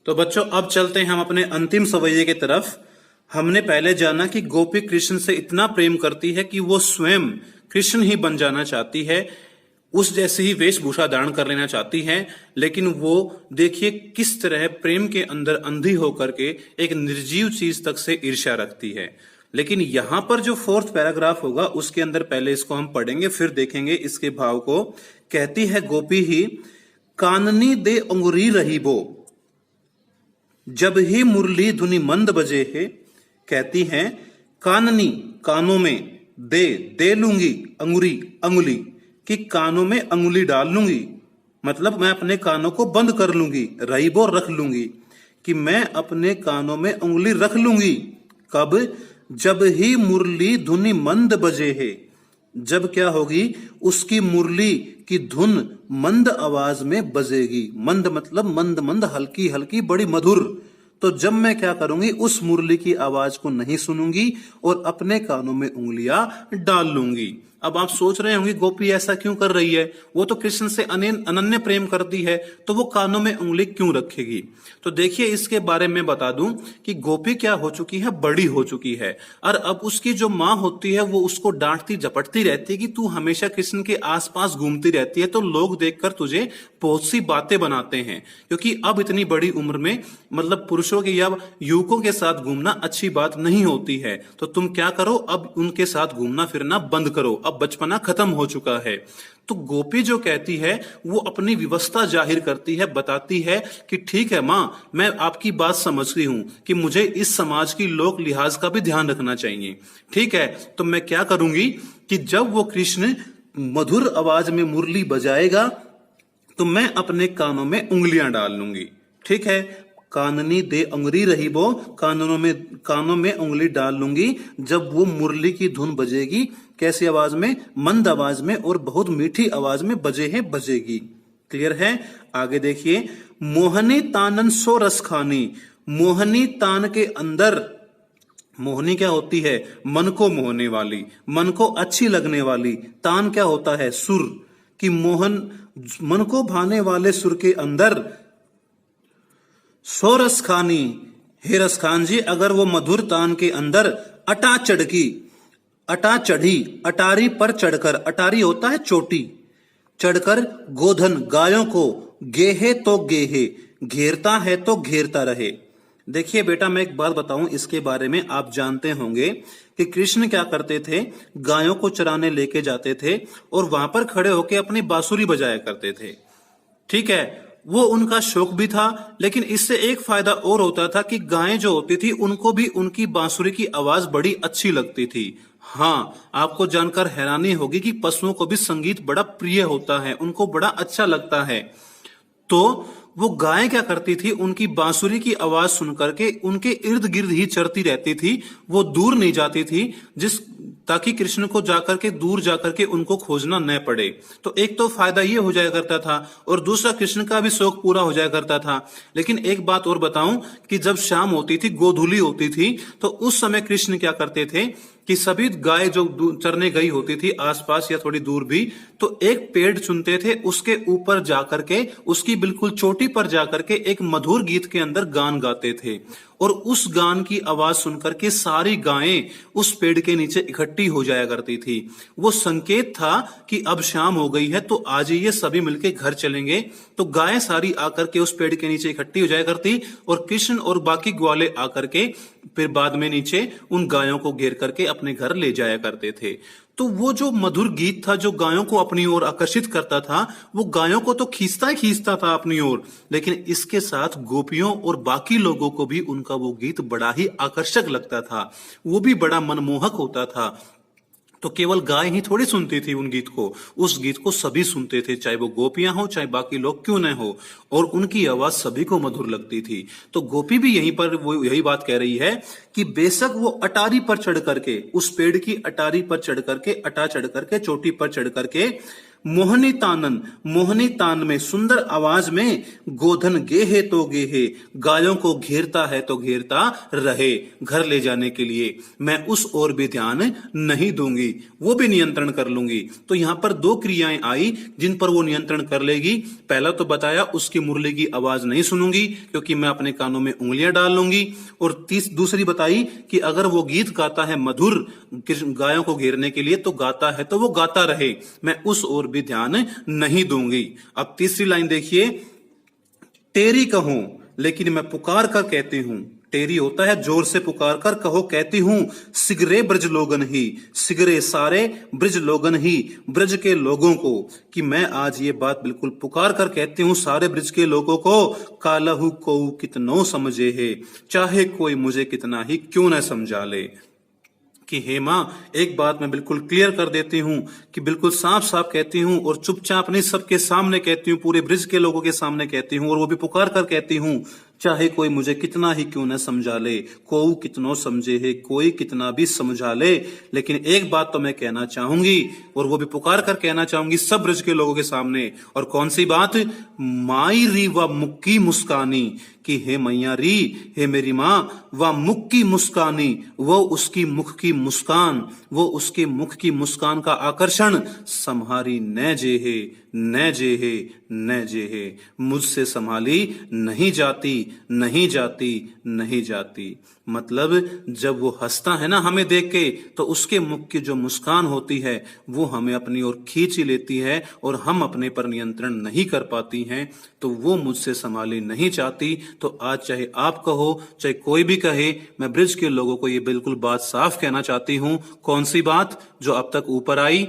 तो बच्चों अब चलते हैं हम अपने अंतिम सवैये की तरफ। हमने पहले जाना कि गोपी कृष्ण से इतना प्रेम करती है कि वो स्वयं कृष्ण ही बन जाना चाहती है, उस जैसी ही वेशभूषा धारण कर लेना चाहती है। लेकिन वो देखिए किस तरह प्रेम के अंदर अंधी होकर के एक निर्जीव चीज तक से ईर्ष्या रखती है। लेकिन यहां पर जो फोर्थ पैराग्राफ होगा उसके अंदर पहले इसको हम पढ़ेंगे, फिर देखेंगे इसके भाव को। कहती है गोपी ही, काननी दे अंगुरी रही बो, जब ही मुरली धुनी मंद बजे है। कहती है काननी, कानों में, दे लूंगी, अंगुरी, अंगुली, कि कानों में अंगुली डाल लूंगी, मतलब मैं अपने कानों को बंद कर लूंगी। रहीबो, रख लूंगी, कि मैं अपने कानों में उंगली रख लूंगी। कब? जब ही मुरली धुनी मंद बजे है। जब क्या होगी? उसकी मुरली की धुन मंद आवाज में बजेगी। मंद मतलब मंद मंद, हल्की हल्की, बड़ी मधुर। तो जब मैं क्या करूंगी? उस मुरली की आवाज को नहीं सुनूंगी और अपने कानों में उंगलियां डाल लूंगी। अब आप सोच रहे होंगे गोपी ऐसा क्यों कर रही है? वो तो कृष्ण से अनन्य प्रेम करती है, तो वो कानों में उंगली क्यों रखेगी? तो देखिए इसके बारे में बता दूं कि गोपी क्या हो चुकी है, बड़ी हो चुकी है। और अब उसकी जो माँ होती है वो उसको डांटती झपटती रहती है कि तू हमेशा कृष्ण के आसपास घूमती रहती है, तो लोग देखकर तुझे बहुत सी बातें बनाते हैं। क्योंकि अब इतनी बड़ी उम्र में मतलब पुरुषों के या युवकों के साथ घूमना अच्छी बात नहीं होती है, तो तुम क्या करो, अब उनके साथ घूमना फिरना बंद करो, अब बचपना खत्म हो चुका है। तो गोपी जो कहती है वो अपनी विवशता जाहिर करती है, बताती है कि ठीक है मां, मैं आपकी बात समझती हूं कि मुझे इस समाज की लोक लिहाज का भी ध्यान रखना चाहिए। ठीक है, तो मैं क्या करूंगी कि जब वो कृष्ण मधुर आवाज में मुरली बजाएगा तो मैं अपने कानों में उंगलियां डाल लूंगी। ठीक है, काननी दे अंगुरी रही बो, कानों में उंगली डाल लूंगी जब वो मुरली की धुन बजेगी। कैसी आवाज में? मंद आवाज में, और बहुत मीठी आवाज में बजेगी। क्लियर है? आगे देखिए, मोहनी तानन सो रस खानी। मोहनी तान के अंदर, मोहनी क्या होती है? मन को मोहने वाली, मन को अच्छी लगने वाली। तान क्या होता है? सुर, कि मोहन मन को भाने वाले सुर के अंदर सो रस खानी। हे रस खान जी, अगर वो मधुर तान के अंदर अटा चढ़ी, अटारी पर चढ़कर, अटारी होता है चोटी, चढ़कर गोधन गायों को, गेहे तो गेहे, घेरता है तो घेरता रहे। देखिए बेटा, मैं एक बात बताऊं इसके बारे में, आप जानते होंगे कि कृष्ण क्या करते थे, गायों को चराने लेके जाते थे और वहां पर खड़े होकर अपनी बांसुरी बजाया करते थे। ठीक है, वो उनका शौक भी था, लेकिन इससे एक फायदा और होता था कि गायें जो होती थी उनको भी उनकी बांसुरी की आवाज बड़ी अच्छी लगती थी। हाँ, आपको जानकर हैरानी होगी कि पशुओं को भी संगीत बड़ा प्रिय होता है, उनको बड़ा अच्छा लगता है। तो वो गाय क्या करती थी, उनकी बांसुरी की आवाज सुनकर के उनके इर्द गिर्द ही चरती रहती थी, वो दूर नहीं जाती थी, ताकि कृष्ण को जाकर के दूर जाकर के उनको खोजना न पड़े। तो एक तो फायदा ये हो जाया करता था और दूसरा कृष्ण का भी शौक पूरा हो जाया करता था। लेकिन एक बात और बताऊं कि जब शाम होती थी, गोधूली होती थी, तो उस समय कृष्ण क्या करते थे कि सभी गाय जो चरने गई होती थी आसपास या थोड़ी दूर भी, तो एक पेड़ चुनते थे, उसके ऊपर जाकर के, उसकी बिल्कुल चोटी पर जाकर के एक मधुर गीत के अंदर गान गाते थे, और उस गान की आवाज सुनकर के सारी गायें उस पेड़ के नीचे इकट्ठी हो जाया करती थी। वो संकेत था कि अब शाम हो गई है, तो आज ये सभी मिलके घर चलेंगे। तो गायें सारी आकर के उस पेड़ के नीचे इकट्ठी हो जाया करती और कृष्ण और बाकी ग्वाले आकर के फिर बाद में नीचे उन गायों को घेर करके अपने घर ले जाया करते थे। तो वो जो मधुर गीत था जो गायों को अपनी ओर आकर्षित करता था, वो गायों को तो खींचता था अपनी ओर, लेकिन इसके साथ गोपियों और बाकी लोगों को भी उनका वो गीत बड़ा ही आकर्षक लगता था, वो भी बड़ा मनमोहक होता था। तो केवल गाय ही थोड़ी सुनती थी उन गीत को, उस गीत को सभी सुनते थे, चाहे वो गोपियां हो चाहे बाकी लोग क्यों न हो, और उनकी आवाज सभी को मधुर लगती थी। तो गोपी भी यहीं पर वो यही बात कह रही है कि बेशक वो अटारी पर चढ़ करके, उस पेड़ की अटारी पर चढ़ करके, अटा चढ़ करके, चोटी पर चढ़ करके मोहनी तानन, मोहनी तान में सुंदर आवाज में गोधन गेहे तो गेहे, गायों को घेरता है तो घेरता रहे घर ले जाने के लिए, मैं उस ओर भी ध्यान नहीं दूंगी, वो भी नियंत्रण कर लूंगी। तो यहां पर दो क्रियाएं आई जिन पर वो नियंत्रण कर लेगी। पहला तो बताया उसकी मुरली की आवाज नहीं सुनूंगी क्योंकि मैं अपने कानों में उंगलियां डाल लूंगी, और दूसरी बताई कि अगर वो गीत गाता है मधुर गायों को घेरने के लिए तो गाता है तो वो गाता रहे, मैं उस ओर भी ध्यान नहीं दूंगी। अब तीसरी लाइन देखिए, तेरी कहूं लेकिन मैं पुकार कर कहती हूं, टेरी होता है जोर से पुकार कर, कहो कहती हूं सिगरे ब्रज लोगन ही, सिगरे सारे ब्रज लोगन ही, ब्रज के लोगों को, कि मैं आज ये बात बिल्कुल पुकार कर कहती हूं सारे ब्रज के लोगों को, कालहु को कितनो समझे है, चाहे कोई मुझे कितना ही क्यों न समझा ले। कि हे मां, एक बात मैं बिल्कुल क्लियर कर देती हूं कि बिल्कुल साफ साफ कहती हूं और चुपचाप नहीं सबके सामने कहती हूं, पूरे ब्रिज के लोगों के सामने कहती हूं, और वो भी पुकार कर कहती हूं, चाहे कोई मुझे कितना ही क्यों न समझा ले, कोई कितनो समझे है, कोई कितना भी समझा ले। लेकिन एक बात तो मैं कहना चाहूंगी, और वो भी पुकार कर कहना चाहूंगी सब ब्रज के लोगों के सामने, और कौन सी बात, माई री व मुक्की मुस्कानी, कि हे मैया री, हे मेरी मां, व मुक्की मुस्कानी, वो उसकी मुख की मुस्कान, वो उसके मुख की मुस्कान का आकर्षण, संहारी न जेहे न जेहे न जेहे, मुझसे संभाली नहीं जाती नहीं जाती नहीं जाती। मतलब जब वो हंसता है ना हमें देख के, तो उसके मुख की जो मुस्कान होती है वो हमें अपनी ओर खींच लेती है और हम अपने पर नियंत्रण नहीं कर पाती हैं, तो वो मुझसे संभाली नहीं चाहती। तो आज चाहे आप कहो चाहे कोई भी कहे, मैं ब्रिज के लोगों को ये बिल्कुल बात साफ कहना चाहती हूं। कौन सी बात, जो अब तक ऊपर आई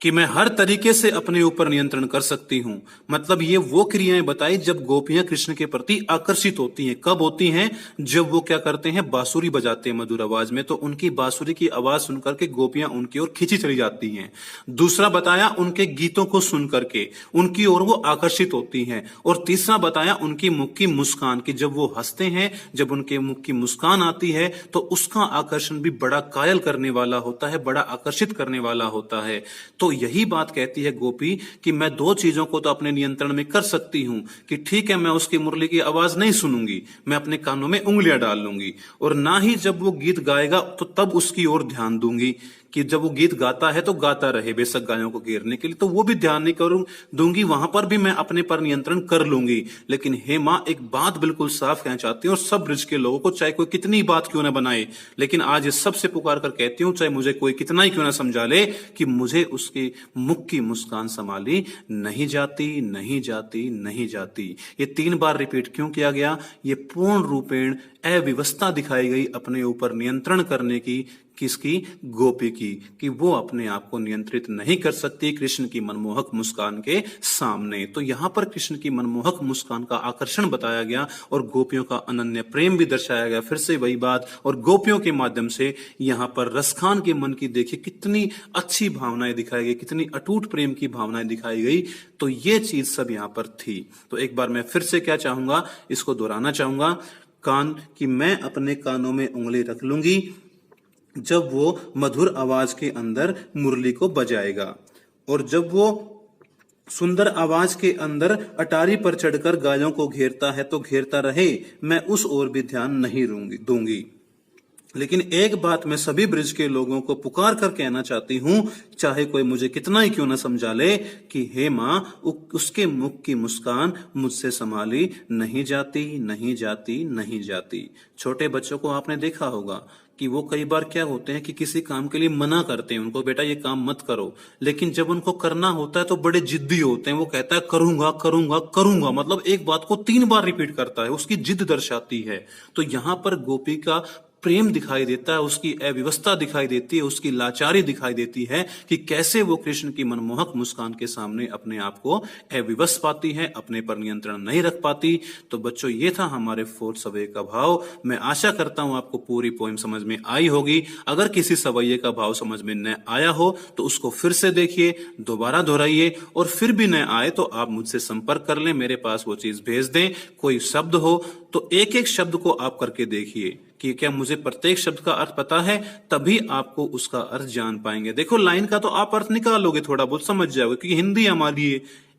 कि मैं हर तरीके से अपने ऊपर नियंत्रण कर सकती हूं। मतलब ये वो क्रियाएं बताई जब गोपियां कृष्ण के प्रति आकर्षित होती हैं। कब होती हैं, जब वो क्या करते हैं, बांसुरी बजाते हैं मधुर आवाज में, तो उनकी बांसुरी की आवाज सुनकर के गोपियां उनकी ओर खींची चली जाती हैं। दूसरा बताया उनके गीतों को सुन करके उनकी ओर वो आकर्षित होती हैं। और तीसरा बताया उनकी मुख की मुस्कान, की जब वो हंसते हैं, जब उनके मुख की मुस्कान आती है तो उसका आकर्षण भी बड़ा कायल करने वाला होता है, बड़ा आकर्षित करने वाला होता है। तो यही बात कहती है गोपी कि मैं दो चीजों को तो अपने नियंत्रण में कर सकती हूं, कि ठीक है मैं उसकी मुरली की आवाज नहीं सुनूंगी, मैं अपने कानों में उंगलियां डाल लूंगी, और ना ही जब वो गीत गाएगा तो तब उसकी ओर ध्यान दूंगी, कि जब वो गीत गाता है तो गाता रहे बेशक गायों को घेरने के लिए, तो वो भी ध्यान नहीं करूं दूंगी, वहां पर भी मैं अपने पर नियंत्रण कर लूंगी। लेकिन हे मां, एक बात बिल्कुल साफ कहना चाहती हूँ, और सब ब्रज के लोगों को, चाहे कोई कितनी बात क्यों ना बनाए, लेकिन आज ये सबसे पुकार कर कहती हूं, चाहे मुझे कोई कितना ही क्यों ना समझा ले, कि मुझे उसके मुख की मुस्कान संभाली नहीं जाती नहीं जाती नहीं जाती। ये 3 बार रिपीट क्यों किया गया, ये पूर्ण रूपेण अव्यवस्था दिखाई गई अपने ऊपर नियंत्रण करने की, किसकी, गोपी की, कि वो अपने आप को नियंत्रित नहीं कर सकती कृष्ण की मनमोहक मुस्कान के सामने। तो यहां पर कृष्ण की मनमोहक मुस्कान का आकर्षण बताया गया और गोपियों का अनन्य प्रेम भी दर्शाया गया। फिर से वही बात, और गोपियों के माध्यम से यहां पर रसखान के मन की देखिए कितनी अच्छी भावनाएं दिखाई गई, कितनी अटूट प्रेम की भावनाएं दिखाई गई। तो ये चीज सब यहां पर थी। तो एक बार मैं फिर से क्या चाहूंगा, इसको दोहराना चाहूंगा, कान, कि मैं अपने कानों में उंगली रख लूंगी जब वो मधुर आवाज के अंदर मुरली को बजाएगा, और जब वो सुंदर आवाज के अंदर अटारी पर चढ़कर गायों को घेरता है तो घेरता रहे, मैं उस ओर भी ध्यान नहीं दूंगी। लेकिन एक बात मैं सभी ब्रिज के लोगों को पुकार कर कहना चाहती हूं, चाहे कोई मुझे कितना ही क्यों ना समझा ले, कि हे मां, उसके मुख की मुस्कान मुझसे संभाली नहीं जाती नहीं जाती नहीं जाती। छोटे बच्चों को आपने देखा होगा कि वो कई बार क्या होते हैं कि किसी काम के लिए मना करते हैं उनको, बेटा ये काम मत करो, लेकिन जब उनको करना होता है तो बड़े जिद्दी होते हैं। वो कहता है करूंगा करूंगा करूंगा, मतलब एक बात को 3 बार रिपीट करता है, उसकी जिद दर्शाती है। तो यहां पर गोपी का प्रेम दिखाई देता है, उसकी अव्यवस्था दिखाई देती है, उसकी लाचारी दिखाई देती है, कि कैसे वो कृष्ण की मनमोहक मुस्कान के सामने अपने आप को अविवश पाती है, अपने पर नियंत्रण नहीं रख पाती। तो बच्चों, ये था हमारे 4th सवैये का भाव। मैं आशा करता हूं आपको पूरी पोएम समझ में आई होगी। अगर किसी सवैये का भाव समझ में न आया हो तो उसको फिर से देखिए, दोबारा दोहराइए, और फिर भी न आए तो आप मुझसे संपर्क कर लें, मेरे पास वो चीज भेज दें। कोई शब्द हो तो एक एक शब्द को आप करके देखिए कि क्या मुझे प्रत्येक शब्द का अर्थ पता है, तभी आपको उसका अर्थ जान पाएंगे। देखो लाइन का तो आप अर्थ निकालोगे, थोड़ा बहुत समझ जाओगे, क्योंकि हिंदी हमारी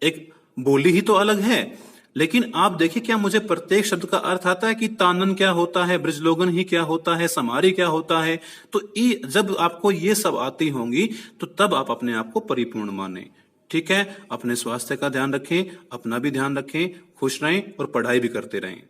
एक बोली ही तो अलग है। लेकिन आप देखिए क्या मुझे प्रत्येक शब्द का अर्थ आता है कि तानन क्या होता है, ब्रजलोगन ही क्या होता है, समारी क्या होता है। तो जब आपको ये सब आती होंगी तो तब आप अपने आप को परिपूर्ण माने। ठीक है, अपने स्वास्थ्य का ध्यान रखें, अपना भी ध्यान रखें, खुश रहें और पढ़ाई भी करते रहें।